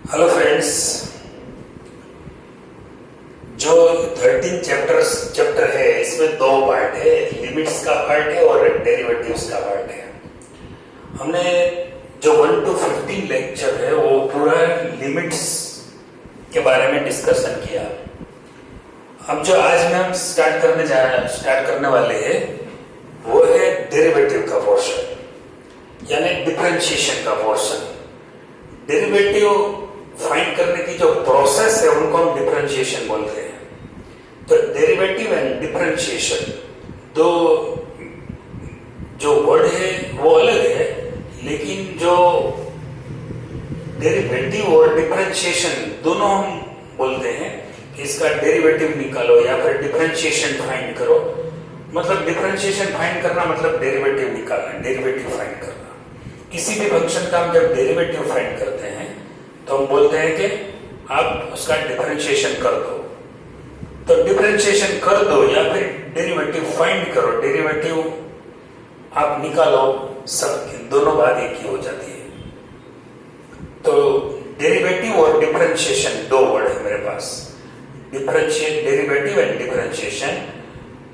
Hello friends. जो 13 chapter है इसमें दो पार्ट है, एक लिमिट्स का पार्ट है और एक डेरिवेटिव्स का पार्ट है। हमने जो 1 to 15 लेक्चर है वो पूरा लिमिट्स के बारे में डिस्कशन किया। अब जो आज में हम स्टार्ट करने वाले हैं वो है डेरिवेटिव का पोर्शन, यानी डिफरेंशिएशन का पोर्शन। डेरिवेटिव फाइंड करने की जो प्रोसेस है उनको हम डिफरेंशिएशन बोलते हैं। तो डेरिवेटिव एंड डिफरेंशिएशन दो जो वर्ड है वो अलग है, लेकिन जो डेरिवेटिव और डिफरेंशिएशन दोनों हम बोलते हैं कि इसका डेरिवेटिव निकालो या फिर डिफरेंशिएशन फाइंड करो। मतलब डिफरेंशिएशन फाइंड करना मतलब डेरिवेटिव निकालना, डेरिवेटिव फाइंड करना। किसी भी फंक्शन का हम जब डेरिवेटिव फाइंड करते हैं तो हम बोलते हैं कि आप उसका डिफरेंशिएशन कर दो। तो डिफरेंशिएशन कर दो या फिर डेरिवेटिव फाइंड करो, डेरिवेटिव आप निकालो, सब दोनों बात एक ही हो जाती है। तो डेरिवेटिव और डिफरेंशिएशन दो वर्ड है मेरे पास, डिफरेंशिएट, डेरिवेटिव एंड डिफरेंशिएशन।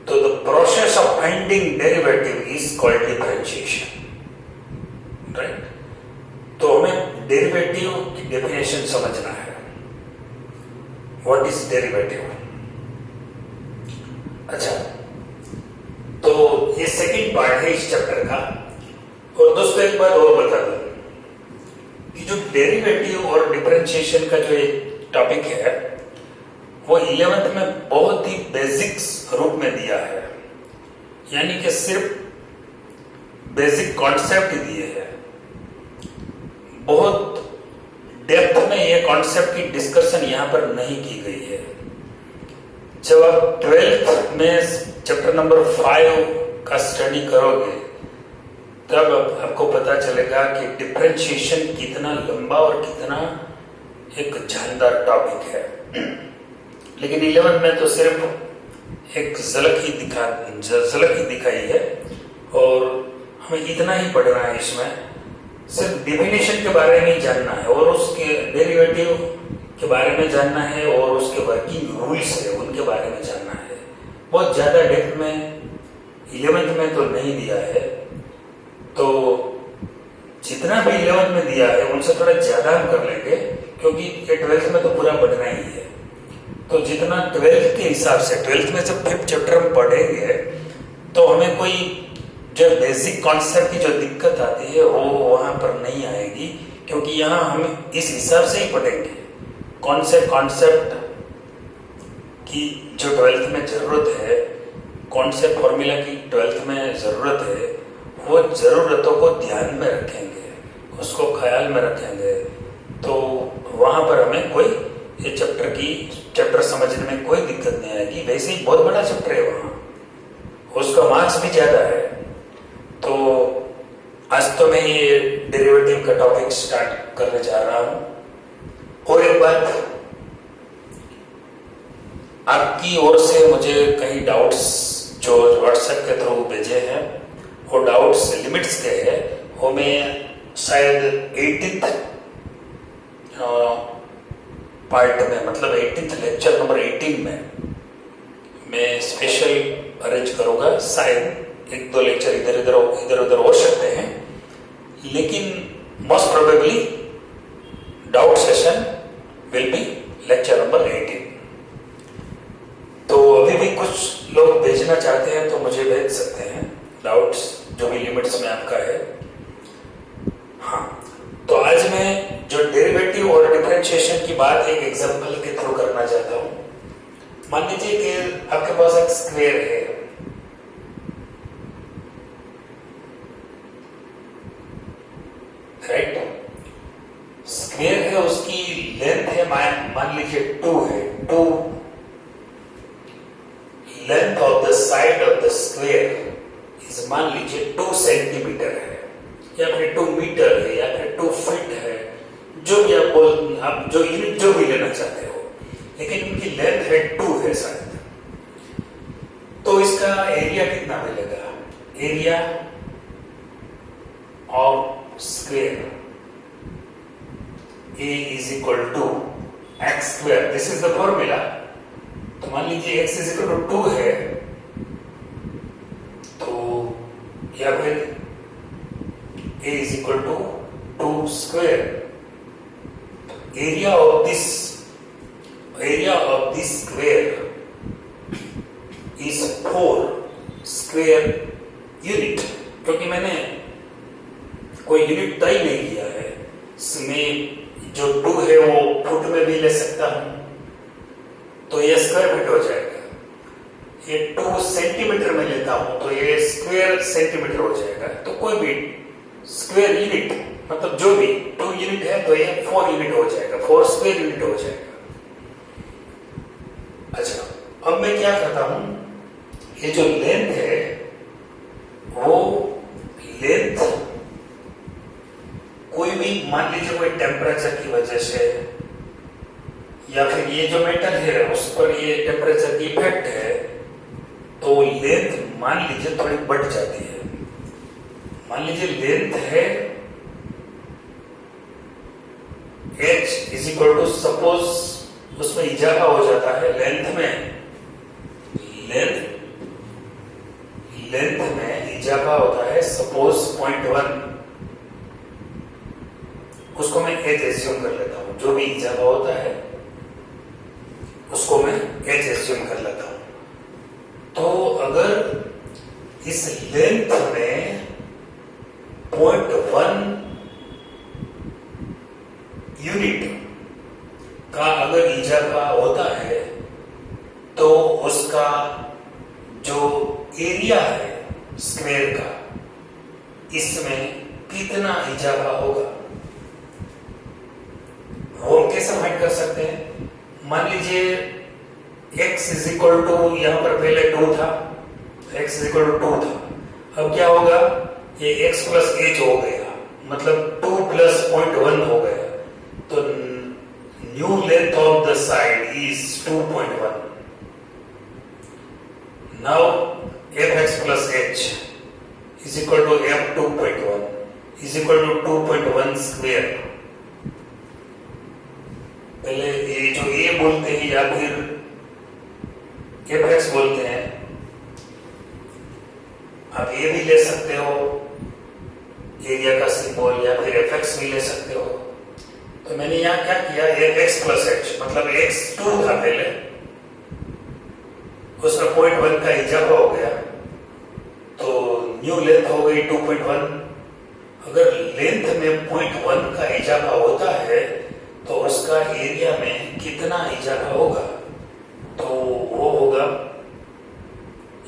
तो the process of finding derivative is called differentiation, right. तो हमें डेरिवेटिव की डेफिनेशन समझना है। What is derivative? अच्छा, तो ये सेकंड पार्ट है इस चैप्टर का। और दोस्तों एक बात और बता दूं कि जो डेरिवेटिव और डिफरेंशिएशन का जो टॉपिक है वो 11th में बहुत ही बेसिक्स रूप में दिया है, यानी कि सिर्फ बेसिक कॉन्सेप्ट दिए हैं। बहुत डेप्थ में ये कॉन्सेप्ट की डिस्कशन यहां पर नहीं की गई है। जब आप 12th में चैप्टर नंबर 5 का स्टडी करोगे तब आपको पता चलेगा कि डिफरेंशिएशन कितना लंबा और कितना एक जानदार टॉपिक है। लेकिन 11th में तो सिर्फ एक झलक ही दिखाई है और हमें इतना ही पढ़ना है। इसमें सिर्फ डेफिनेशन के बारे में जानना है और उसके डेरिवेटिव के बारे में जानना है और उसके वर्किंग रूल्स है उनके बारे में जानना है। बहुत ज्यादा डेप्थ में 11th में तो नहीं दिया है, तो जितना भी 11th में दिया है उनसे थोड़ा ज्यादा हम कर लेंगे, क्योंकि ये 12th में तो पूरा पढ़ना ही है। तो जितना 12th के हिसाब से, 12th में जब 5th चैप्टर हम पढ़ेंगे तो हमें कोई जो बेसिक कॉन्सेप्ट की जो दिक्कत आती है वो वहां पर नहीं आएगी, क्योंकि यहाँ हम इस हिसाब से ही पढ़ेंगे। कॉन्सेप्ट की जो 12th में जरूरत है, कॉन्सेप्ट फॉर्मूला की 12th में जरूरत है, वो जरूरतों को ध्यान में रखेंगे, उसको ख्याल में रखेंगे, तो वहां पर हमें कोई ये चैप्टर समझने में कोई दिक्कत नहीं आएगी। वैसे ही बहुत बड़ा चैप्टर है, वहां उसका मार्क्स भी ज्यादा है। तो आज तो मैं ये डेरिवेटिव का टॉपिक स्टार्ट करने जा रहा हूं। और एक बात, आपकी ओर से मुझे कई डाउट्स जो व्हाट्सएप के थ्रू भेजे हैं, वो डाउट्स लिमिट्स के हैं, वो मैं शायद 18th पार्ट में, मतलब 18th लेक्चर नंबर 18 में मैं स्पेशल अरेंज करूंगा। शायद एक दो लेक्चर इधर उधर हो सकते हैं, लेकिन most probably doubt session will be lecture number 18। तो अभी भी कुछ लोग भेजना चाहते हैं तो मुझे भेज सकते हैं डाउट्स जो भी लिमिट्स में आपका है। हाँ, तो आज मैं जो डेरिवेटिव और डिफरेंशिएशन की बात एक एग्जांपल के थ्रू करना चाहता हूं। मान लीजिए कि आपके पास एक स्क्वायर है, राइट। स्क्वायर है, उसकी लेंथ है मान लीजिए 2 है। 2 length of the side of the square is मान लीजिए 2 सेंटीमीटर है, या फिर 2 मीटर है, या फिर 2 फीट है, जो भी आप जो यूनिट जो भी लेना चाहते हो, लेकिन इनकी लेंथ है 2 है शायद। तो इसका एरिया कितना मिलेगा? Area of square a is equal to X square, this is the formula. तो मान लीजिए x इज इक्वल टू 2 है, तो या फिर a is equal to 2 square. Area of this square is 4 square unit. क्योंकि मैंने कोई यूनिट तय नहीं किया है, इसमें जो 2 है वो फुट में भी ले सकता हूं, तो ये स्क्वायर फीट हो जाएगा। ये 2 सेंटीमीटर में लेता हूं तो ये स्क्वायर सेंटीमीटर हो जाएगा। तो कोई भी स्क्वायर यूनिट, मतलब जो भी 2 यूनिट है तो ये 4 यूनिट हो जाएगा, 4 स्क्वायर यूनिट हो जाएगा। अच्छा, अब मैं क्या करता हूं, ये जो लेंथ है वो लेंथ कोई भी, मान लीजिए कोई टेम्परेचर की वजह से या फिर ये जो मेटल है उस पर ये टेम्परेचर की इफेक्ट है, तो लेंथ मान लीजिए थोड़ी बढ़ जाती है। मान लीजिए लेंथ है h is equal to, suppose उसमें इजाफा हो जाता है लेंथ में, लेंथ में इजाफा होता है सपोज 0.1, उसको मैं h एज्यूम कर लेता हूं। जो भी इजाफा होता है उसको मैं h एज्यूम कर लेता हूं। तो अगर इस लेंथ में 0.1 यूनिट का अगर इजाफा होता है तो उसका जो एरिया है स्क्वायर का, इसमें कितना इजाफा होगा वो कैसे फाइंड कर सकते हैं। मान लीजिए x इज इक्वल टू, यहां पर पहले 2 था, x इज इक्वल टू 2 था। अब क्या होगा, ये x प्लस h हो गया, मतलब 2 प्लस 0.1 हो गया। तो new length of the side is 2.1। Now fx plus h is equal to f 2.1 is equal to 2.1 square. पहले ये जो a बोलते हैं या फिर fx बोलते हैं, आप ये भी ले सकते हो एरिया का सिंबल, या फिर fx भी ले सकते हो। तो मैंने यहां क्या किया, fx प्लस h, मतलब x 2 था पहले, उसमें 0.1 का इजाफा हो गया, तो न्यू लेंथ हो गई 2.1। अगर लेंथ में 0.1 का इजाफा होता है तो उसका एरिया में कितना इजाफा होगा, तो वो होगा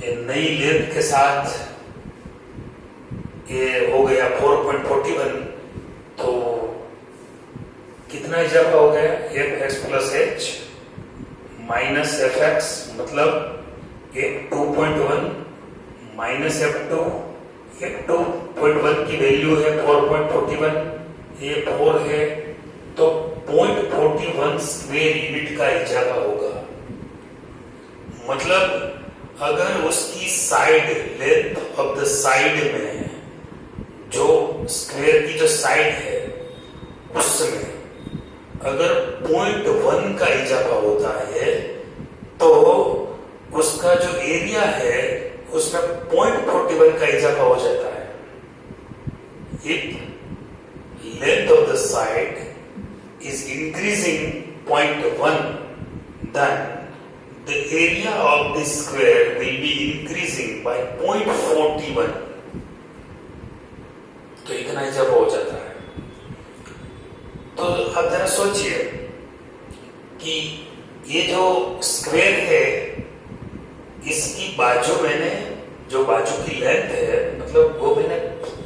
ये नई लेंथ के साथ ये हो गया 4.41। तो कितना इजाफा हो गया, fx plus h minus fx, मतलब ये 2.1 माइनस f2, ये 2.1 की वैल्यू है 4.41, ये 4 है, तो 0.41 स्क्वायर यूनिट का इजाफा होगा। मतलब अगर उसकी side, length of the side में, जो स्क्वायर की जो साइड है उसमें अगर 0.1 का इजाफा होता है तो उसका जो एरिया है उसमें 0.41 का इजाफा हो जाता है। If length of the side is increasing 0.1, then the area of this square will be increasing by 0.41। तो इतना इजाफा हो जाता है। तो अब जरा सोचिए कि ये जो स्क्वायर है इसकी बाजू, मैंने जो बाजू की लेंथ है, मतलब वो मैंने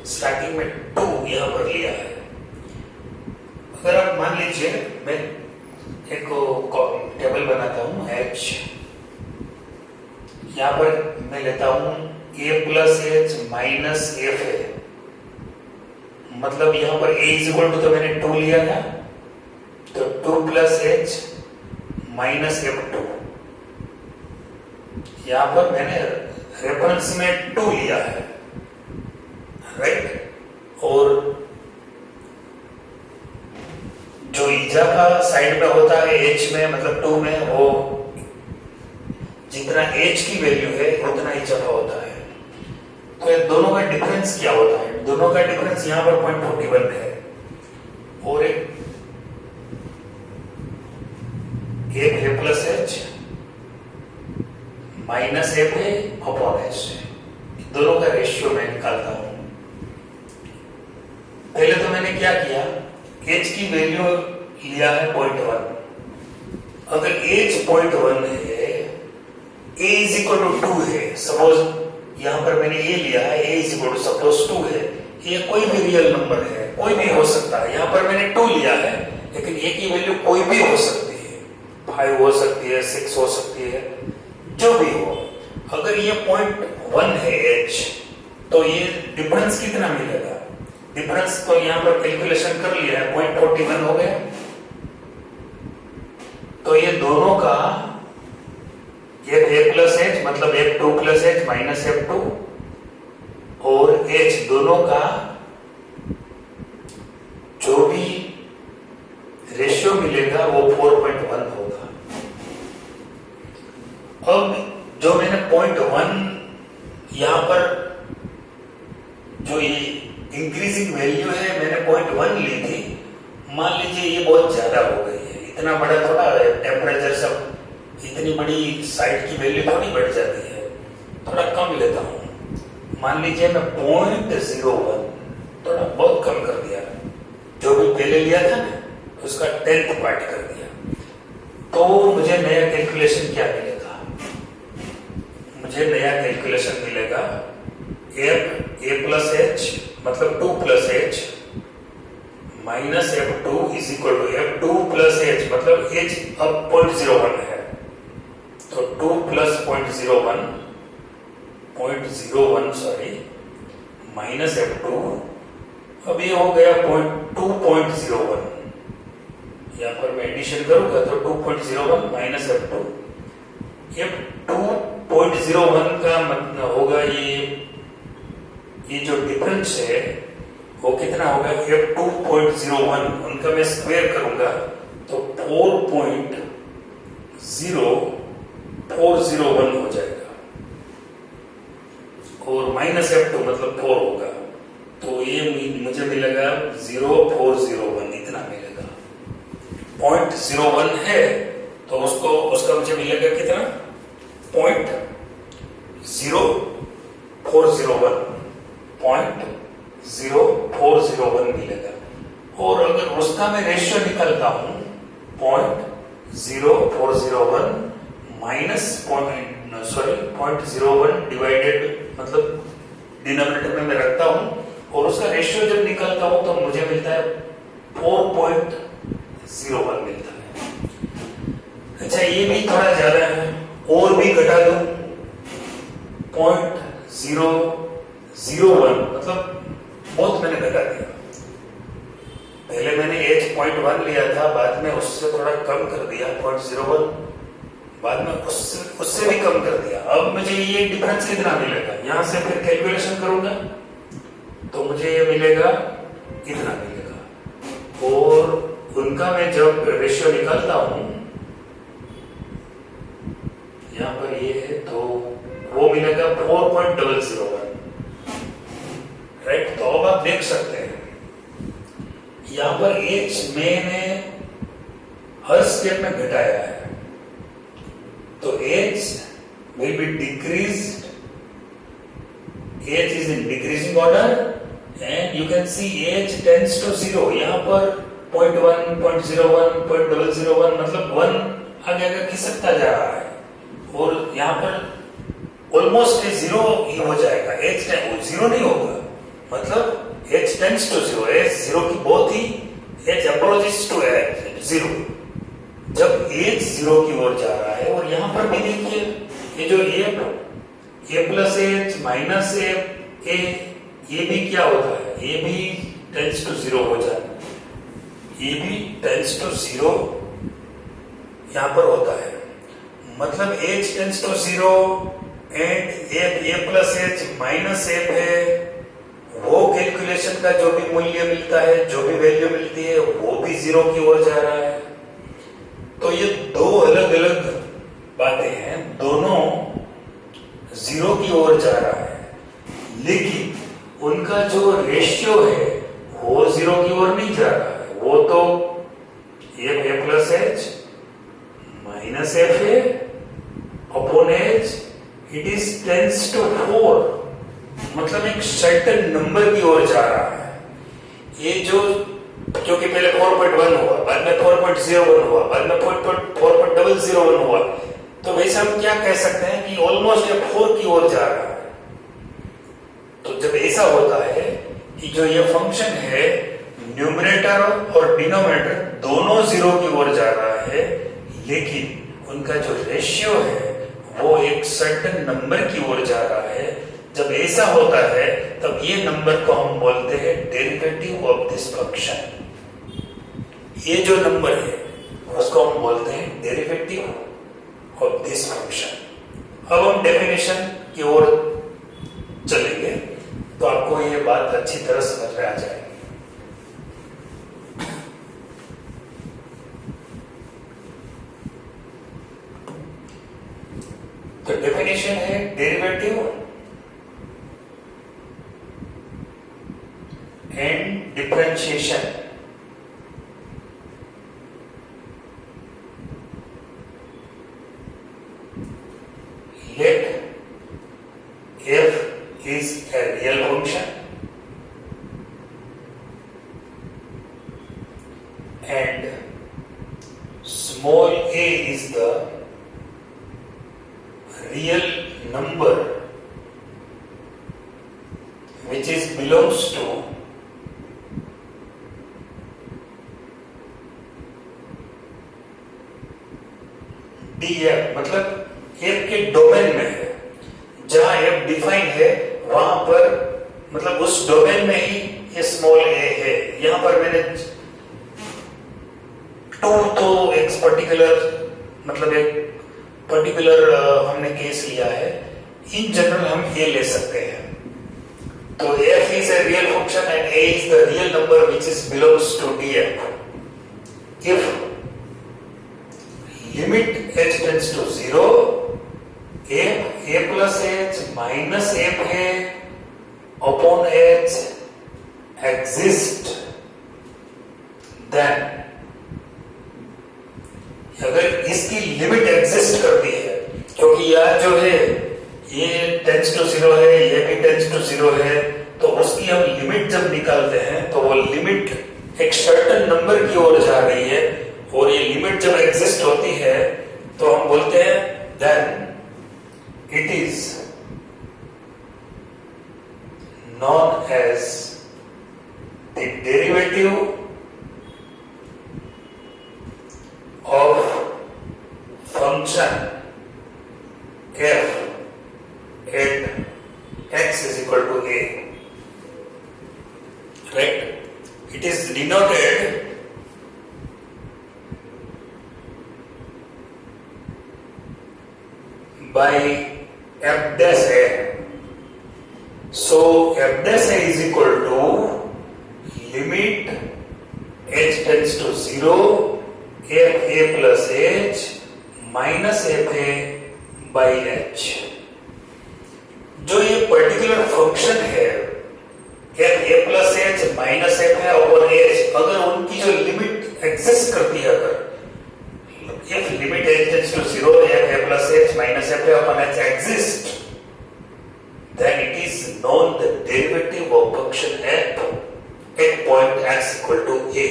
स्टार्टिंग में 2 यहां पर लिया है। अगर आप मान लीजिए मैं एक टेबल बनाता हूं h, यहां पर मैं लेता हूं a plus h minus f है, मतलब यहां पर a इज इक्वल टू, तो मैंने 2 लिया था, तो 2 प्लस h माइनस f2। यहां पर मैंने रेफरेंस में 2 लिया है, राइट। और जो इजाफा साइड में होता है एच में, मतलब 2 में, वो जितना एच की वैल्यू है उतना इजाफा होता है। तो ये दोनों का डिफरेंस क्या होता है? दोनों का डिफरेंस यहाँ पर 0.41 है और एक है प्लस एच माइनस एफ है अपॉन एच है। दोनों का रेशियो मैं निकालता हूं। पहले तो मैंने क्या किया, एच की वैल्यू लिया है 0.1। अगर एच 0.1 है, ए इज इक्वल टू 2 है, सपोज यहां पर मैंने ए लिया है, ए इज इक्वल टू सपोज 2 है, ये कोई भी रियल नंबर है, कोई भी हो सकता है। यहां पर मैंने 2 लिया है, लेकिन ए की वैल्यू कोई भी हो सकती है, 5 हो सकती है, 6 हो सकती है, जो भी हो। अगर ये 0.1 है एच, तो ये डिफरेंस कितना मिलेगा? डिफरेंस तो यहां पर कैलकुलेशन कर लिया है, 0.41 हो गया। तो ये दोनों का ये a प्लस एच मतलब f2 plus H minus f2 और h दोनों का जो भी रेशियो मिलेगा वो 4.1 होगा। अब जो मैंने 0.1 यहां पर जो ये इंक्रीजिंग वैल्यू है मैंने 0.1 ली थी, मान लीजिए ये बहुत ज्यादा हो गई है, इतना बड़ा थोड़ा है टेम्परेचर, सब इतनी बड़ी साइड की वैल्यू थोड़ी बढ़ जाती है, थोड़ा कम लेता हूं। मान लीजिए मैं 0.01 थोड़ा बहुत कम कर दिया, जो भी पहले लिया था ना उसका 10th पार्ट कर दिया। तो मुझे नया कैलकुलेशन क्या मिलेगा? मुझे नया कैलकुलेशन मिलेगा ए प्लस एच मतलब 2 plus H minus f2 is equal to f2 plus H मतलब एच अब 0.01 है, तो 2 प्लस 0.01 सॉरी माइनस f2, अब ये हो गया 2.01। यहां पर मैं एडिशन करूंगा तो 2.01 माइनस f2, ये 2.01 का मतलब होगा ये जो डिफरेंस है वो कितना होगा? f2.01, उनका मैं स्क्वायर करूंगा तो 4.0401 हो जाएगा और माइनस f2 मतलब 4 होगा, तो ये मुझे मिलेगा 0.401, इतना मिलेगा। 0.01 है तो उसका मुझे मिलेगा कितना? 0.0401 मिलेगा। और अगर उसका मैं रेशियो निकालता हूं 0.0401 माइनस 0.01 डिवाइडेड मतलब डिनोमिनेटर में मैं रखता हूं और उसका रेशियो जब निकालता हूं तो मुझे मिलता है 4.01 मिलता है। अच्छा ये भी थोड़ा ज्यादा है, और भी घटा दूं 0.001 मतलब बहुत मैंने घटा दिया। पहले मैंने h 0.1 लिया था, बाद में उससे थोड़ा कम कर दिया 0.01, बाद में उससे भी कम कर दिया। अब मुझे ये डिफरेंस कितना मिलेगा? यहां से फिर कैलकुलेशन करूंगा तो मुझे ये मिलेगा, इतना मिलेगा। और उनका मैं जब रेशियो निकालता हूं यहां पर ये है तो वो मिलेगा 4.001, राइट। तो अब आप देख सकते हैं यहां पर एच मैंने हर स्टेप में घटाया है, तो H will be decreased, H is in decreasing order and you can see H tends to 0। यहां पर 0.1, 0.01, 0.001 मतलब 1 आगे आगे खिसकता जा रहा है और यहां पर ऑलमोस्ट 0 ही हो जाएगा। एच 0 नहीं होगा, मतलब h tends to 0, h 0 की बहुत ही h approaches to 0, जब h 0 की ओर जा रहा है। और यहां पर भी देखिए ये जो a plus h minus a ये भी क्या होता है? ये भी tends to 0 हो जाता है, ये भी tends to 0 यहां पर होता है, मतलब h tends to 0 and a plus h minus f है, वो कैलकुलेशन का जो भी मूल्य मिलता है, जो भी वैल्यू मिलती है वो भी जीरो की ओर जा रहा है। तो ये दो अलग अलग बातें हैं, दोनों जीरो की ओर जा रहा है, लेकिन उनका जो रेशियो है वो जीरो की ओर नहीं जा रहा है। वो तो F A plus H minus F A upon H, it is tends to 4, मतलब एक सर्टेन नंबर की ओर जा रहा है। ये जो क्योंकि पहले 4.1 हुआ, बाद में 4.01 हुआ, बाद में 4.001 हुआ, तो वैसे हम क्या कह सकते हैं कि ऑलमोस्ट ये 4 की ओर जा रहा है। तो जब ऐसा होता है कि जो ये फंक्शन है न्यूमरेटर और डिनोमिनेटर दोनों जीरो की ओर जा रहा है, लेकिन उनका जो रेशियो है वो एक सर्टेन नंबर की ओर जा रहा है। जब ऐसा होता है तब ये नंबर को हम बोलते हैं डेरिवेटिव ऑफ दिस फंक्शन। ये जो नंबर है उसको हम बोलते हैं डेरिवेटिव ऑफ दिस फंक्शन। अब हम डेफिनेशन की ओर चलेंगे तो आपको ये बात अच्छी तरह समझ में आ जाएगी। तो डेफिनेशन है derivative and differentiation let f is a real function and small a is the real number which is belongs to df, मतलब f के डोमेन में है। जहां f डिफाइन है वहां पर, मतलब उस डोमेन में ही ये स्मॉल a है। यहां पर मैंने तो एक पर्टिकुलर, मतलब एक पर्टिकुलर हमने केस लिया है। इन जनरल हम a ले सकते हैं। तो f is a real function and a is the real number which is belongs to df. If limit h tends to 0, f a plus h minus f a upon h exist, then अगर इसकी limit exist करती है, क्योंकि यह जो है ये tense to 0 है, ये भी टेंस टू 0 है, तो उसकी हम लिमिट जब निकालते हैं तो वो लिमिट एक सर्टेन नंबर की ओर जा रही है, और ये लिमिट जब एग्जिस्ट होती है तो हम बोलते हैं then it is known as the derivative of function f at x is equal to a, right? It is denoted by f dash a. So f dash a is equal to limit h tends to 0 f a plus h minus f a by h. जो ये particular function है f a plus h minus f a over h, अगर उनकी जो limit exist करती है, अगर if limit h tends to 0 f a plus h minus f a upon h exist, then it is known the derivative of function f at point x equal to a,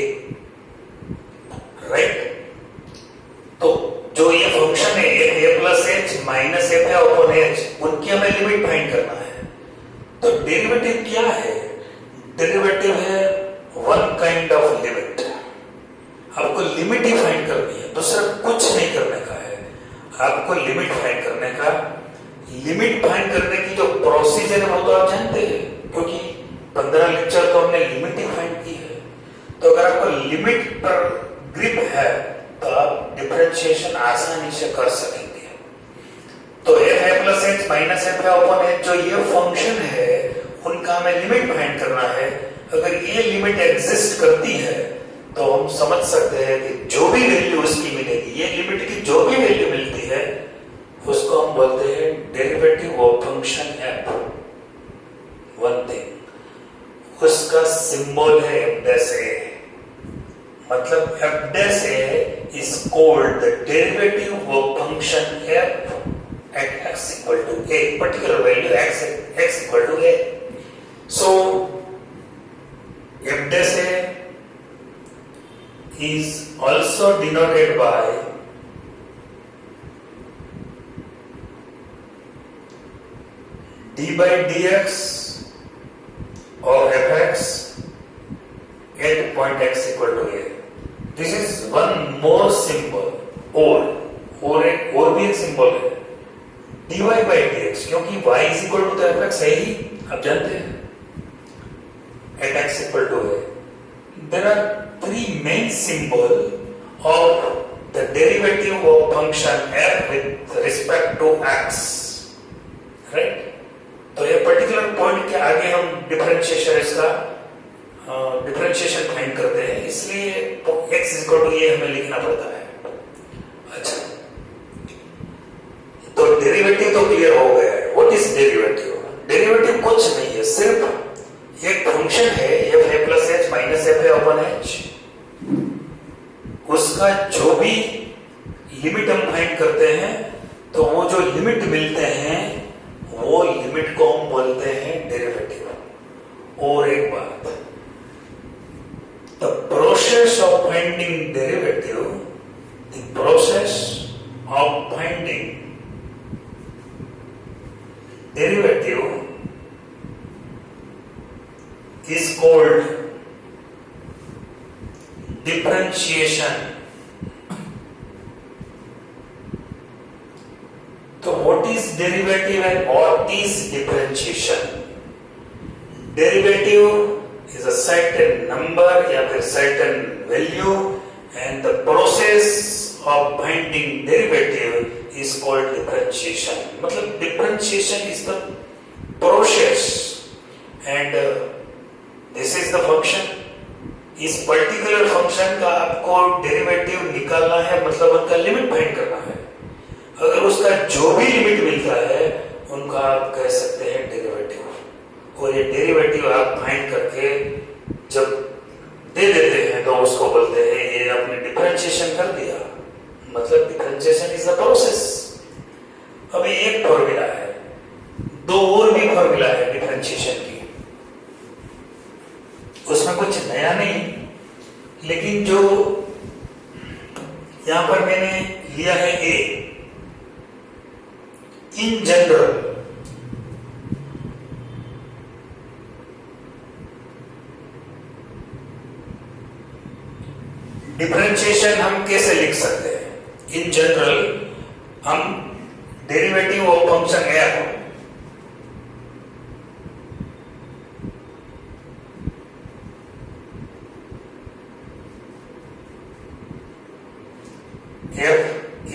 right? तो जो ये function है f a plus h minus f a upon h, उनकी हमें limit find करना है। तो derivative क्या है? डेरिवेटिव है वन काइंड ऑफ लिमिट। आपको लिमिट ही फाइंड करनी है, दूसरा कुछ नहीं करने का है। आपको लिमिट फाइंड करने का, लिमिट फाइंड करने की जो प्रोसीजर है वो तो आप जानते हैं, क्योंकि 15 लेक्चर तो हमने लिमिट ही फाइंड की है। तो अगर आपको लिमिट पर ग्रिप है तो आप डिफरेंशिएशन आसानी से कर सकेंगे। तो f a plus h minus f a upon h जो ये फंक्शन है उनका हमें लिमिट फाइंड करना है। अगर ये लिमिट एग्जिस्ट करती है तो हम समझ सकते हैं कि जो भी वैल्यू उसकी मिलेगी, ये लिमिट की जो भी वैल्यू मिलती है उसको हम बोलते हैं derivative of function F. One thing, उसका सिंबल है एफ डैश ए, मतलब F dash A is called the derivative of function F at x equal to a, particular value x equal to a. So f dash a is also denoted by d by dx of fx at point x equal to a. This is one more symbol, और भी एक symbol है dy by dx, क्योंकि y is equal to the fx है ही, आप जानते हैं, at x equal to a. There are three main symbol of the derivative of function f with respect to x, right? तो ये particular point के आगे हम डिफरेंशिएशन इसका डिफरेंशिएशन फाइंड करते हैं, इसलिए x is equal to a हमें लिखना पड़ता है। अच्छा, तो डेरिवेटिव तो क्लियर हो गया है। What is derivative? डेरिवेटिव कुछ नहीं है, सिर्फ एक फंक्शन है F A plus H minus F A upon H, उसका जो भी लिमिट हम फाइंड करते हैं तो वो जो लिमिट मिलते हैं वो लिमिट को हम बोलते हैं डेरिवेटिव। और एक बात, the process of finding derivative, the process of finding derivative is called differentiation. So what is derivative and what is differentiation? Derivative is a certain number या फिर certain value and the process of finding derivative is called differentiation. मतलब differentiation is the process and this is the function. इस particular function का आपको derivative निकालना है, मतलब उनका लिमिट फाइंड करना है। अगर उसका जो भी लिमिट मिलता है उनका आप कह सकते हैं डेरिवेटिव, और ये डेरिवेटिव आप फाइंड करके जब दे देते हैं तो उसको बोलते हैं ये आपने डिफरेंशिएशन कर दिया, मतलब डिफरेंशिएशन इज द प्रोसेस। अभी एक फॉर्मूला है, दो और भी फॉर्मूला है डिफरेंशिएशन की, उसमें कुछ नया नहीं, लेकिन जो यहां पर मैंने लिया है ए, इन जनरल डिफरेंशिएशन हम कैसे लिख सकते हैं? इन जनरल हम derivative of function F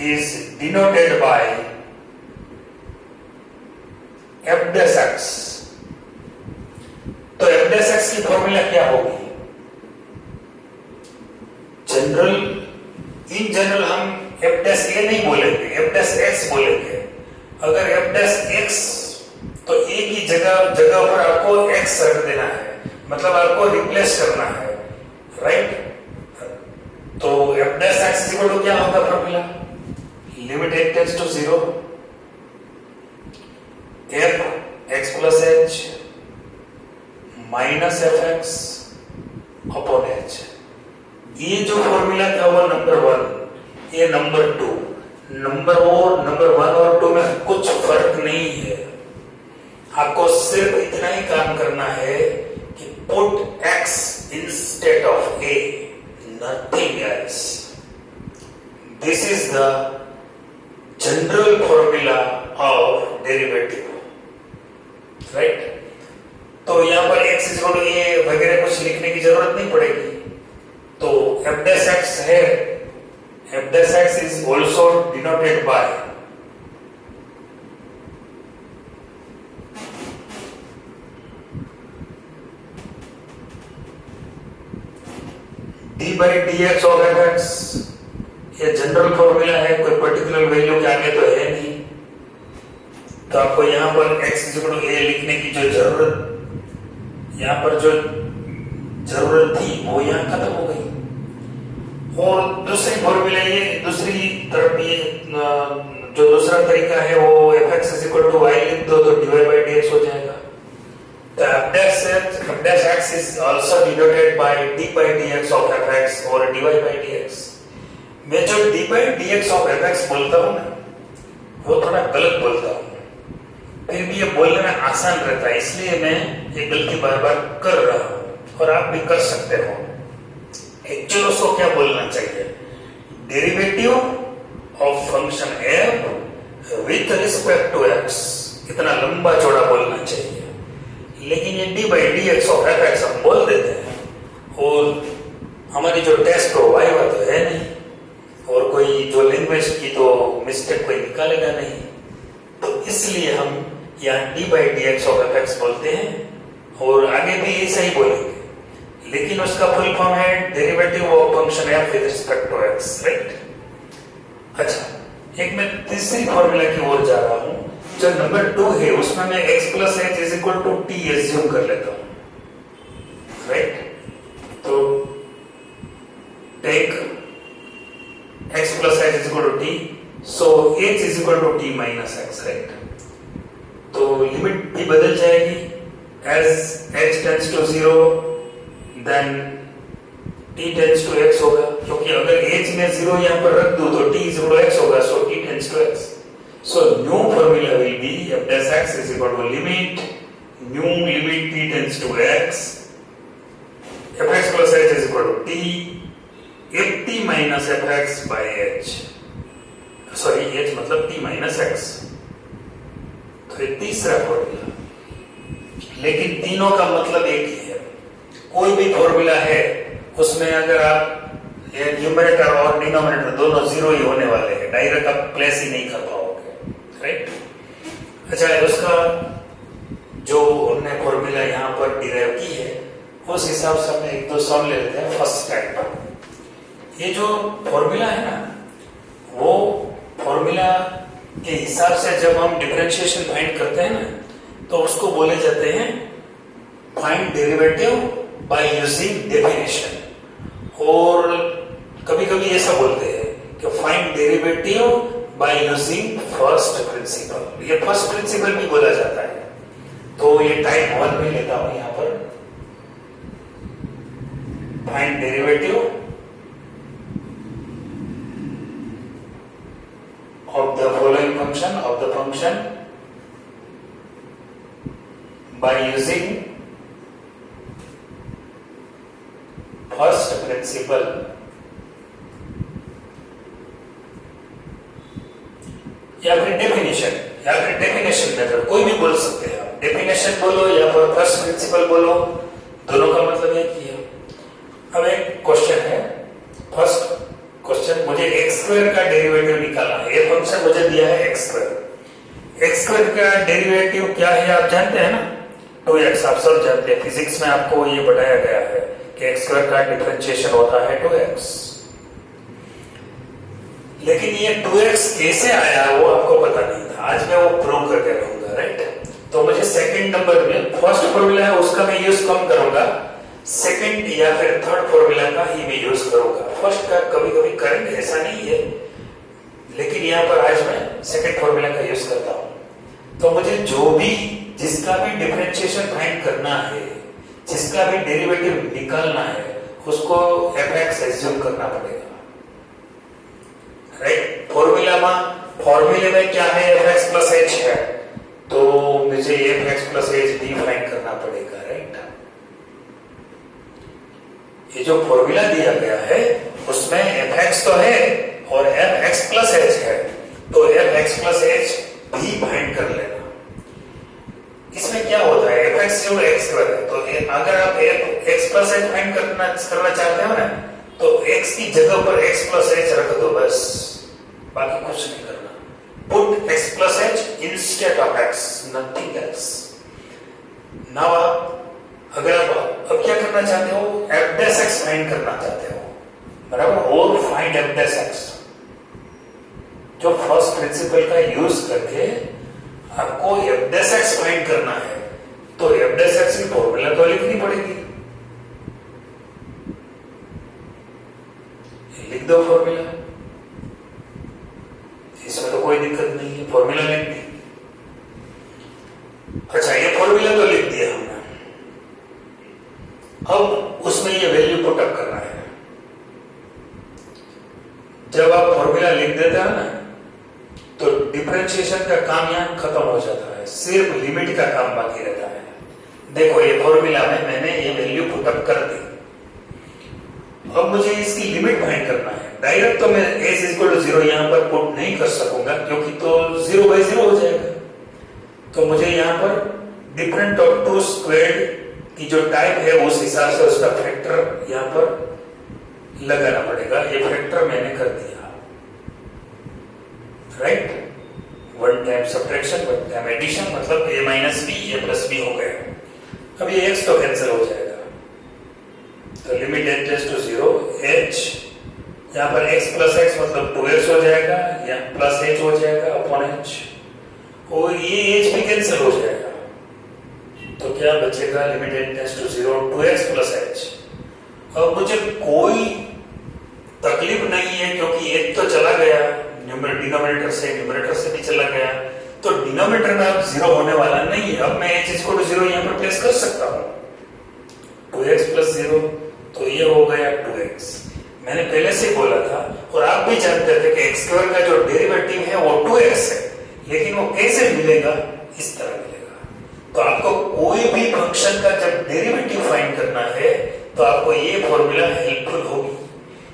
is denoted by f dash x। तो f dash x की फॉर्मूला क्या होगी? जनरल, इन जनरल हम f dash a नहीं बोलेंगे, f dash x बोलेंगे। अगर f dash x तो a की जगह पर आपको x रख देना है, मतलब आपको रिप्लेस करना है, राइट? तो f dash x equal to क्या होगा formula? Limit x tends to 0 f x plus h minus F X upon h। ये जो फॉर्मूला था वो नंबर 1, ये नंबर 2, नंबर 1 और 2 में कुछ फर्क नहीं है। आपको सिर्फ इतना ही काम करना है कि put x instead of a, nothing else. This is the general formula of derivative, right? तो यहां पर x इक्वल टू a वगैरह कुछ लिखने की जरूरत नहीं पड़ेगी। तो f dash x है, f dash x is also denoted by d D by D X of F x, ये जनरल फॉर्मूला है, कोई पर्टिकुलर वैल्यू के आगे तो है नहीं। तो आपको यहाँ पर x इक्वल टू a लिखने की जो जरूरत, यहाँ पर जो जरूरत थी वो यहाँ खत्म हो गई। और दूसरी फॉर्मूला ये, दूसरी तरफ ये जो दूसरा तरीका है वो F X is equal to Y लिख दो तो dy बाई डी एक्स हो जाएगा। तो f dash x is also denoted by d by dx of fx और dy by dx। मैं जो d by dx of fx बोलता हूँ ना, वो थोड़ा गलत बोलता हूँ, फिर भी ये बोलने में आसान रहता है, इसलिए मैं ये गलती बार बार कर रहा हूँ और आप भी कर सकते हो। एक्चुअल उसको क्या बोलना चाहिए, derivative of function f with respect to x, इतना लंबा चौड़ा बोलना चाहिए। लेकिन ये d by D X of F X हम बोल देते हैं और हमारी जो टेस्ट हो वाई वो तो है नहीं, और कोई जो लैंग्वेज की तो मिस्टेक कोई निकालेगा नहीं, तो इसलिए हम यहाँ d by D X of F x बोलते हैं और आगे भी ऐसा ही बोलेंगे, लेकिन उसका फुल फॉर्म है derivative of function f with respect to x, right. अच्छा, एक मैं तीसरी फॉर्मूला की ओर जा रहा हूँ, जो नंबर 2 है उसमें मैं x plus H is equal to T assume कर लेता हूँ, राइट। तो take x plus H is equal to T, so h is equal to T minus X, right. तो लिमिट भी बदल जाएगी, as h tends to 0 then t tends to x होगा, क्योंकि अगर h में 0 यहाँ पर रख दूं तो t is equal to x होगा, so t tends to x। So new formula will be f dash x is equal to limit t tends to x, fx plus h is equal to t, if t minus fx by h, sorry h मतलब t minus x। तो ये तीसरा formula, लेकिन तीनों का मतलब एक ही है। कोई भी फॉर्मूला है उसमें अगर आप ये न्यूमरेटर और डिनोमिनेटर दोनों जीरो ही होने वाले हैं, डायरेक्ट आप प्लेस ही नहीं कर पाओगे, राइट। अच्छा, उसका जो हमने फॉर्मूला यहाँ पर डिराइव की है उस हिसाब से हम एक दो सॉल्व ले लेते हैं। फर्स्ट टाइप, ये जो फॉर्मूला है ना, वो फॉर्मूला के हिसाब से जब हम डिफरेंशिएशन फाइंड करते हैं ना, तो उसको बोले जाते हैं find derivative by using definition, और कभी कभी ऐसा बोलते हैं कि find derivative by using first principle, ये फर्स्ट प्रिंसिपल भी बोला जाता है। तो ये टाइप 1 में लेता हूं यहां पर, find derivative of the following function of the function by using first principle या फिर डेफिनेशन, या फिर डेफिनेशन मेथड, कोई भी बोल सकते हैं आप। डेफिनेशन बोलो या फिर फर्स्ट प्रिंसिपल बोलो, दोनों का मतलब एक ही है। अब एक क्वेश्चन है, फर्स्ट क्वेश्चन, मुझे x स्क्वायर का डेरिवेटिव निकालना है। ये फंक्शन मुझे दिया है x स्क्वायर। x स्क्वायर का डेरिवेटिव क्या है आप जानते हैं ना, 2x, आप सब जानते हैं, फिजिक्स में आपको ये बताया गया है कि x स्क्वायर का डिफरेंशिएशन होता है 2x। लेकिन ये 2x कैसे आया वो आपको पता नहीं था, आज मैं वो प्रूव करके रहूंगा, राइट। तो मुझे सेकंड नंबर में फर्स्ट फॉर्मूला है उसका मैं यूज कम करूंगा, सेकंड या फिर थर्ड फॉर्मूला का ही मैं यूज करूंगा। फर्स्ट का कभी कभी करेंगे, ऐसा नहीं है, लेकिन यहाँ पर आज मैं सेकंड फॉर्मूला का यूज करता हूँ। तो मुझे जो भी, जिसका भी डिफरेंशिएशन फाइंड करना है, जिसका भी डेरिवेटिव निकालना है, उसको fx एज्यूम करना पड़ेगा, राइट। फॉर्मूले में क्या है, fx प्लस h है, तो मुझे fx प्लस h भी फाइंड करना पड़ेगा, राइट। ये जो फॉर्मूला दिया गया है उसमें fx तो है और fx प्लस h है, तो fx प्लस h भी फाइंड कर लेना। इसमें क्या होता है, fx जो x स्क्वायर है, तो अगर आप x प्लस h फाइंड करना चाहते हो ना, तो x की जगह पर x प्लस h रख दो, बस, बाकी कुछ नहीं करना। Put x plus h instead of x, nothing else. Now अगर आप अब क्या करना चाहते हो, f dash x फाइंड करना चाहते हो, बराबर, और फाइंड एफ डैश एक्स, जो फर्स्ट प्रिंसिपल का यूज करके आपको एफ डैश एक्स फाइंड करना है, तो एफ डैश एक्स की फॉर्मूला तो लिखनी पड़ेगी। लिख दो फॉर्मूला, इसमें तो कोई दिक्कत नहीं है, फॉर्मूला लिख दी। अच्छा, ये फॉर्मूला तो लिख दिया हमने, अब उसमें ये वैल्यू पुटअप करना है। जब आप फॉर्मूला लिख देते हैं ना, तो डिफरेंशिएशन का काम यहां खत्म हो जाता है, सिर्फ लिमिट का काम बाकी रहता है। देखो, ये फॉर्मूला में मैंने ये वैल्यू पुटअप कर दी, अब मुझे इसकी लिमिट फाइंड करना है। डायरेक्ट तो मैं s इक्वल टू 0 यहां पर पुट नहीं कर सकूंगा, क्योंकि तो 0 बाई 0 हो जाएगा। तो मुझे यहां पर डिफरेंट ऑफ टू स्क्वायर्ड की जो टाइप है उस हिसाब से उसका फैक्टर यहां पर लगाना पड़ेगा। ये फैक्टर मैंने कर दिया, right. One time subtraction, one time addition, मतलब a minus B, a plus B हो गया। अब ये x तो कैंसिल हो जाएगा, तो limit h tends to 0, h यहाँ पर x प्लस x मतलब 2x हो जाएगा, या प्लस h हो जाएगा अपॉन h, और ये h भी कैंसिल हो जाएगा। तो क्या बचेगा, limit h tends to 0, 2x plus h। अब मुझे कोई तकलीफ नहीं है, क्योंकि h तो चला गया डिनोमिनेटर से, न्यूमरेटर से भी चला गया, तो डिनोमिनेटर में अब 0 होने वाला नहीं है। अब मैं h इक्वल टू 0 यहाँ पर प्लेस कर सकता हूँ, 2x प्लस 0, तो ये हो गया 2x। मैंने पहले से बोला था, और आप भी जानते थे कि x स्क्वायर का जो डेरिवेटिव है वो 2x है, लेकिन वो कैसे मिलेगा, इस तरह मिलेगा। तो आपको कोई भी फंक्शन का जब डेरिवेटिव फाइंड करना है, तो आपको ये फॉर्मूला हेल्पफुल होगी।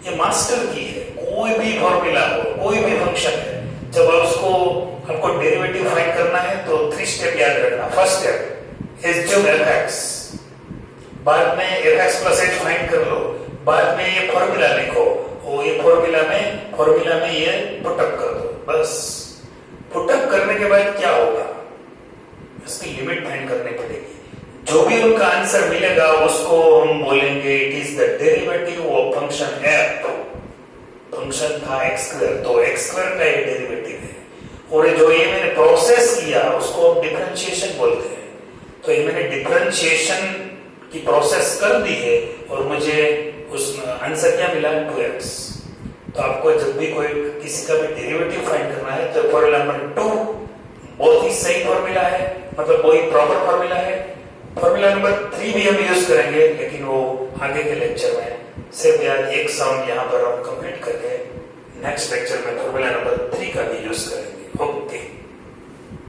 ये मास्टर की है, कोई भी फॉर्मूला हो, कोई भी फंक्शन है, जब आप उसको आपको डेरिवेटिव फाइंड करना है, तो 3 स्टेप याद रखना। फर्स्ट स्टेप, एज्यूम fx, बाद में fx प्लस h फाइंड कर लो, बाद में ये फॉर्मूला लिखो, और ये फॉर्मूला में ये पुटअप कर दो। बस पुटअप करने के बाद क्या होगा, इसकी लिमिट फाइंड करनी पड़ेगी। जो भी उनका आंसर मिलेगा उसको हम बोलेंगे it is the derivative of function f। Function था x स्क्वायर, तो x स्क्वायर का ये डेरिवेटिव है, और जो ये मैंने प्रोसेस किया उसको डिफरेंशिएशन बोलते हैं। तो ये मैंने डिफरेंशिएशन की प्रोसेस कर दी है, और मुझे उसमें आंसर क्या मिला, 2x। तो आपको जब भी कोई किसी का भी डेरिवेटिव फाइंड करना है, तो फॉर्मूला नंबर 2 बहुत ही सही फॉर्मूला है, मतलब वही प्रॉपर फॉर्मूला है। फॉर्मूला नंबर 3 भी हम यूज करेंगे, लेकिन वो आगे के लेक्चर में। सिर्फ यार एक साउंड यहाँ पर हम कंप्लीट करके नेक्स्ट लेक्चर में फॉर्मूला नंबर 3 का भी यूज करेंगे।